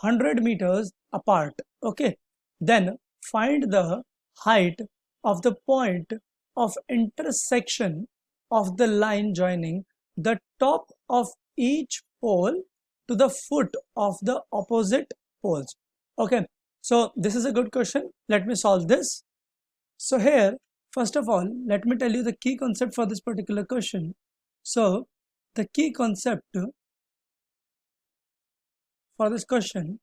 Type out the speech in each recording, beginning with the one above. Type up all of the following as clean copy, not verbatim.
100 meters apart. Okay, then find the height of the point of intersection of the line joining the top of each pole to the foot of the opposite poles. Okay, so this is a good question. Let me solve this. So here, first of all, let me tell you the key concept for this particular question. So the key concept for this question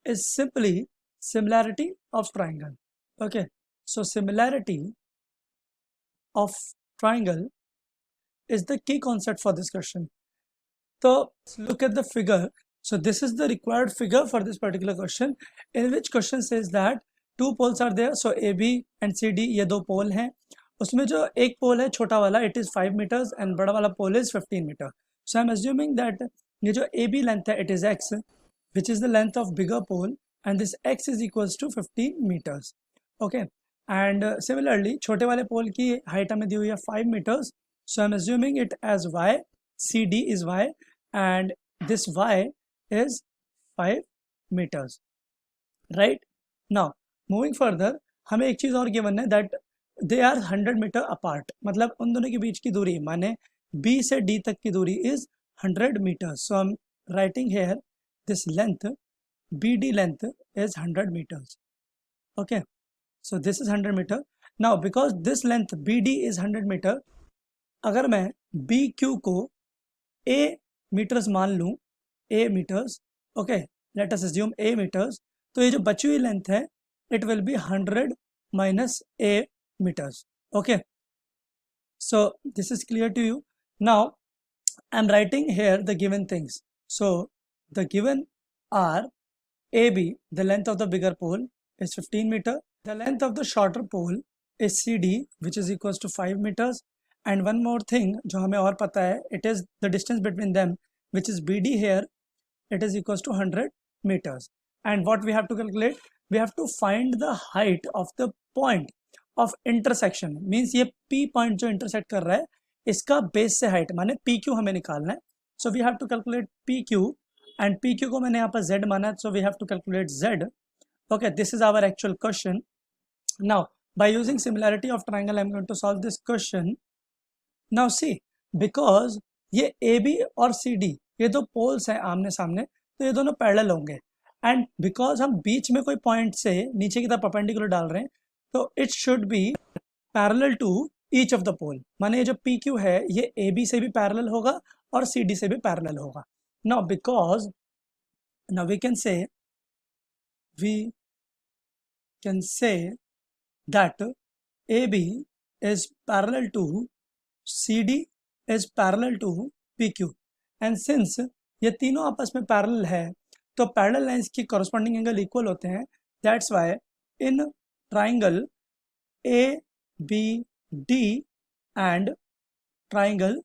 is simply similarity of triangle. Okay, so similarity of triangle is the key concept for this question. So let's look at the figure. So this is the required figure for this particular question, in which question says that two poles are there. So AB and CD ये दो पोल हैं. उसमें जो एक पोल है छोटा वाला, it is 5 meters and बड़ा वाला पोल is 15 meter. So I'm assuming that ये जो AB length है, it is x, which is the length of bigger pole, and this x is equals to 15 meters. Okay, and similarly छोटे वाले पोल की height हमें दी हुई है 5 meters. So I'm assuming it as y. CD is y and this y is 5 meters. Right now, moving further, हमें एक चीज और गिवन है that they are 100 meter apart. मतलब उन दोनों के बीच की दूरी माने B से D तक की दूरी is 100 meters. So I'm writing here this length BD length is 100 meters. Okay, so this is 100 meter. Now because this length BD is 100 meter, अगर मैं BQ को A meters मान लूँ, A meters, okay, let us assume A meters, तो ये जो बची हुई लेंथ है it will be 100 minus A meters. Okay, so this is clear to you. Now I'm writing here the given things. So the given are AB, the length of the bigger pole is 15 meter, the length of the shorter pole is CD, which is equals to 5 meters, and one more thing जो हमें और पता है, it is the distance between them, which is BD here, it is equals to 100 meters. And what we have to calculate, we have to find the height of the point of intersection. Means ये P point जो intersect कर रहा है, इसका base से height माने PQ हमें निकालना है. So we have to calculate PQ, and PQ को मैंने यहाँ पर Z माना है, so we have to calculate Z. Okay, this is our actual question. Now by using similarity of triangle, I am going to solve this question. Now see, because ये AB और CD ये दो poles हैं आमने सामने, तो ये दोनों पैरेलल होंगे, एंड बिकॉज हम बीच में कोई पॉइंट से नीचे की तरफ परपेंडिकुलर डाल रहे हैं, तो it should be parallel to each of the pole. माने ये जो PQ है ये AB से भी पैरेलल होगा और CD से भी पैरेलल होगा. Now because now we can say that AB is parallel to CD is parallel to PQ, and since ये तीनों आपस में पैरेलल है तो पैरेलल लाइंस की कॉरस्पॉन्डिंग एंगल इक्वल होते हैं. That's why in triangle ABD and triangle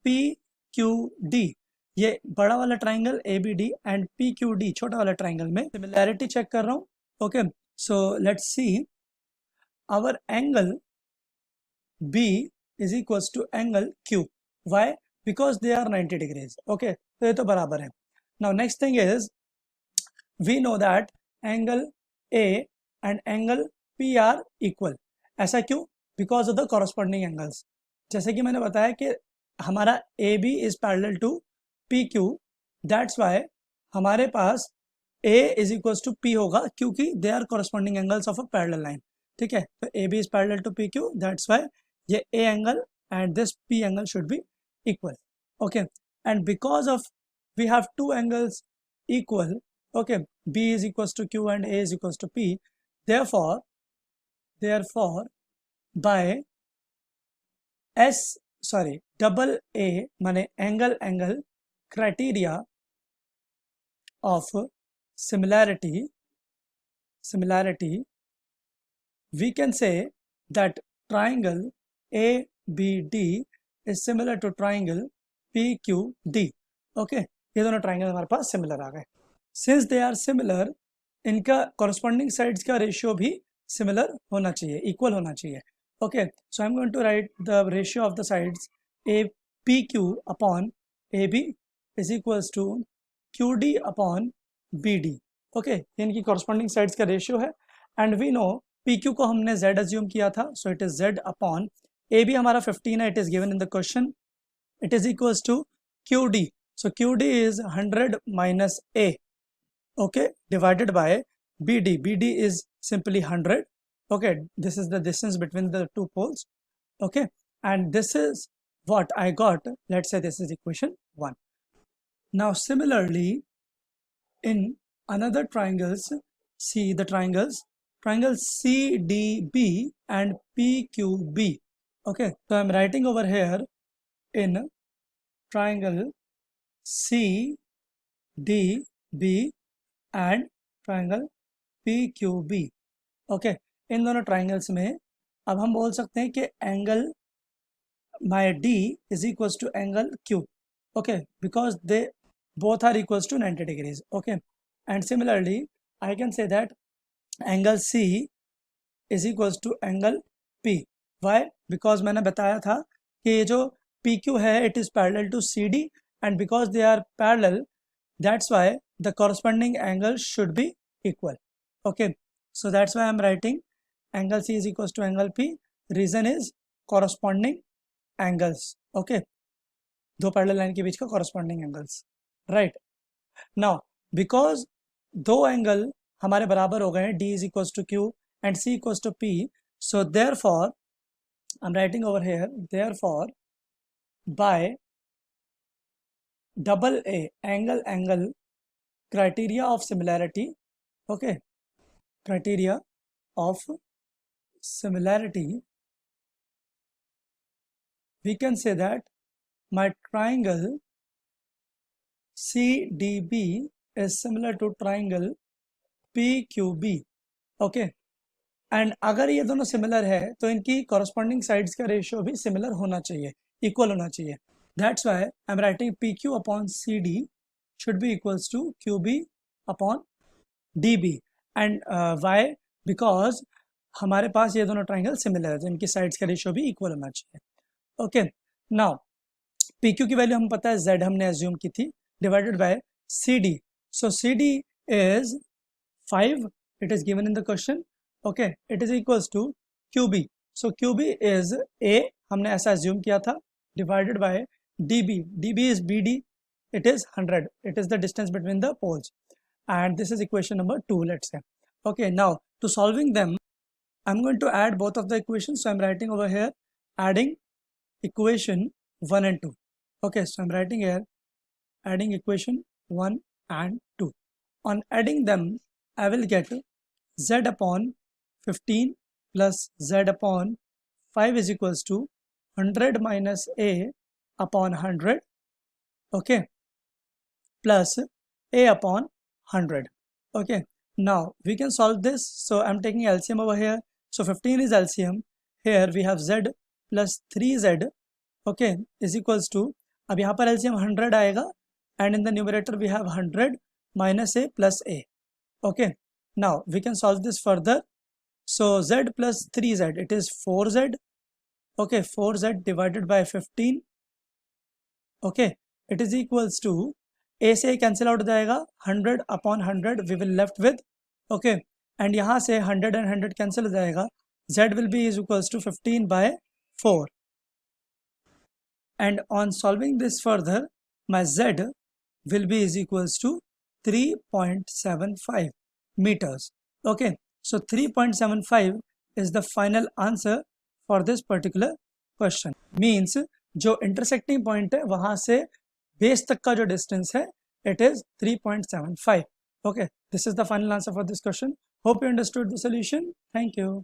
PQD, ये बड़ा वाला ट्राइंगल ABD एंड PQD छोटा वाला ट्राइंगल में सिमिलैरिटी चेक कर रहा हूँ. Okay, so let's see our angle B is equals to angle Q. Why? Because they are 90 degrees. Okay, तो ये तो बराबर है. Now next thing is we know that angle A and angle P are equal. ऐसा क्यों? Because of the corresponding angles. जैसे कि मैंने बताया कि हमारा AB is parallel to PQ. That's why हमारे पास A is equals to P होगा, क्योंकि they are corresponding angles of a parallel line. ठीक है, तो AB is parallel to PQ, that's why ये A angle and this P angle should be equal. Okay, and because of we have two angles equal, okay, B is equals to Q and A is equals to P, therefore by double A माने angle criteria of similarity, we can say that triangle ABD is similar to triangle PQD. Okay, ये दोनों triangle हमारे पास similar आ गए. Since they are similar, इनका corresponding sides का ratio भी similar होना चाहिए, इक्वल होना चाहिए. Okay, so I am going to write the ratio of the sides PQ upon AB is equals to QD upon BD. Okay, इनकी corresponding sides का ratio है एंड वी नो PQ को हमने Z assume किया था, so it is Z upon AB हमारा 15 है, it is given in the question, it is equals to QD. So QD is 100 minus A, okay, divided by BD. BD is simply 100. Okay, this is the distance between the two poles. Okay, and this is what I got. Let's say this is equation 1. Now similarly, in another triangles, see the triangles CDB and PQB. Okay, so I'm writing over here in triangle CDB and triangle PQB. Okay, इन दोनों triangles में अब हम बोल सकते हैं कि angle my D is equals to angle Q. Okay, because they both are equals to 90 degrees. Okay, and similarly I can say that angle C is equals to angle P. Why? Because मैंने बताया था कि ये जो PQ है it is parallel to CD, and because they are parallel, that's why the corresponding angle should be equal. Okay, so that's why I'm writing angle C is equals to angle P. Reason is corresponding angles. Okay, दो parallel line के बीच का corresponding angles, right? Now because दो angle हमारे बराबर हो गए हैं, D is equals to Q and C equals to P, so therefore I'm writing over here, therefore by double A angle criteria of similarity. Okay, criteria of similarity, we can say that my triangle CDB is similar to triangle PQB. Okay, and अगर ये दोनों similar है तो इनकी corresponding sides का ratio भी similar होना चाहिए, इक्वल होना चाहिए. That's why I am writing PQ upon CD should be equals to QB upon DB. And why? Because हमारे पास ये दोनों ट्राइंगल सिमिलर है तो इनकी साइड्स का रेशियो भी इक्वल होना चाहिए. ओके, नाउ PQ की वैल्यू हमें पता है, Z हमने एज्यूम की थी, divided by CD. So CD is 5, it is given in the question. Okay, it is equals to QB. So QB is A, हमने ऐसा एज्यूम किया था, divided by DB. DB is BD, it is 100, it is the distance between the poles, and this is equation number 2, let's say. Okay, now to solving them I'm going to add both of the equations, so I'm writing over here adding equation 1 and 2. Okay, so I'm writing here adding equation 1 and 2. On adding them I will get Z upon 15 plus Z upon 5 is equals to 100 minus A upon 100. Okay, plus A upon 100. Okay, now we can solve this, so I'm taking LCM over here. So 15 is LCM, here we have Z plus 3Z, okay, is equals to, अब यहाँ पर LCM 100 आएगा and in the numerator we have 100 minus A plus A. Okay, now we can solve this further. So Z plus 3Z, it is 4Z. Okay, 4Z divided by 15. Okay, it is equals to, A से cancel out जाएगा, 100 upon 100 we will left with. Okay, and यहाँ से 100 and 100 cancel हो जाएगा, Z will be is equals to 15 by 4. And on solving this further, my Z will be is equals to 3.75 meters. Okay, so 3.75 is the final answer for this particular question. Means जो intersecting point है वहाँ से base तक का जो distance है, it is 3.75. Okay, this is the final answer for this question. Hope you understood the solution. Thank you.